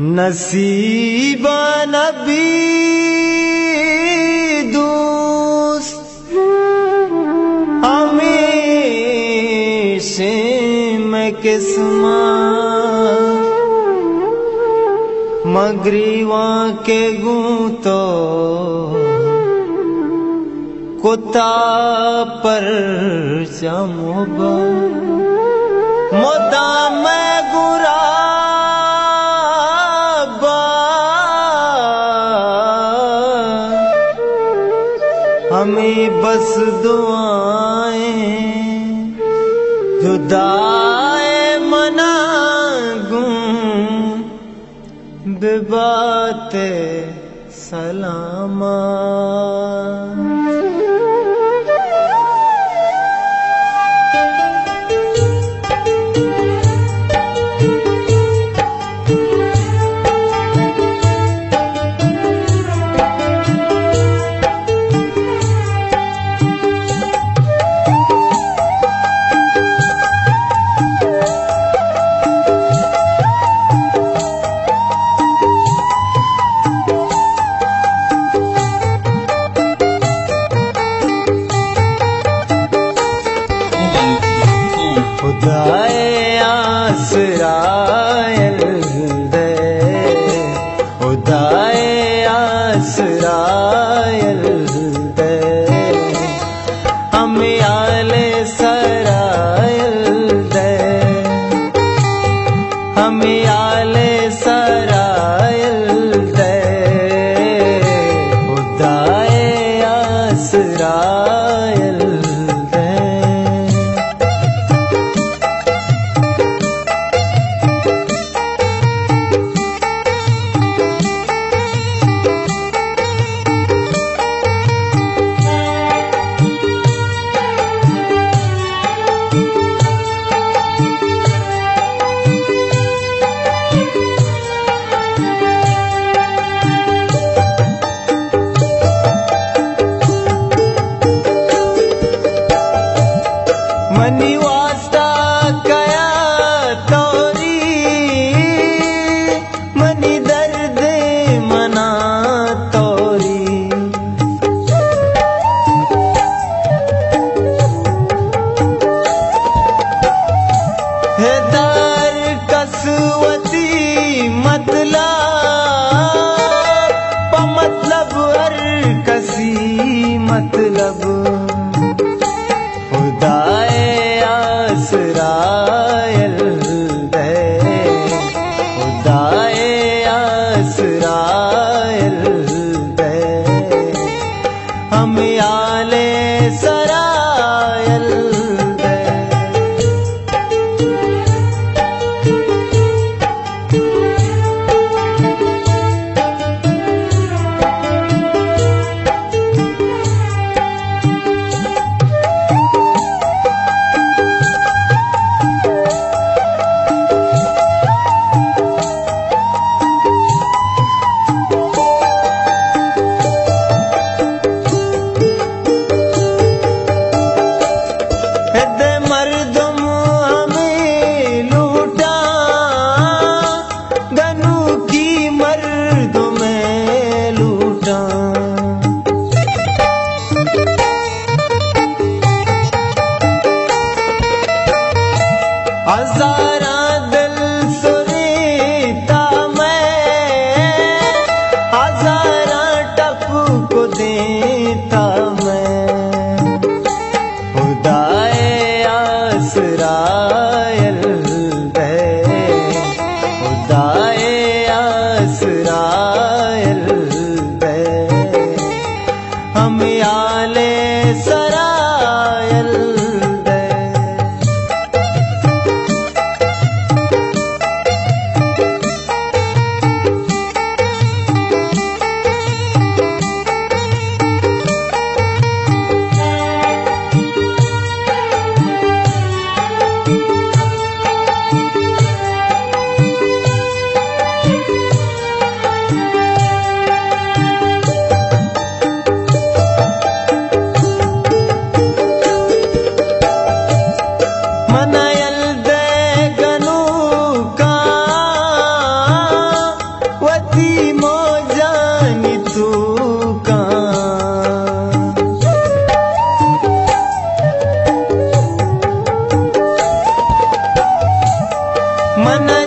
नसीबा नबी दोस्त हमेशा में किस्मत मगरीवा के गूंतो कुत्ता पर जमोबा मोदा में गुराबा हमें बस दुआएं जुदाए मनागूं बेबाते सलामा खुदाए आसरायल दे खुदाए आसरायल दे हमें आले सरायल दे हमें आले सरायल दे खुदाए आसरायल मनी वास्ता कया तोरी मनी दर्द मना तोरी है दर कसवती मतलब मतलब हर कसी मतलब खुदाए आसरायल दे खुदाए आसरायल दे हम आले सरायल दे मन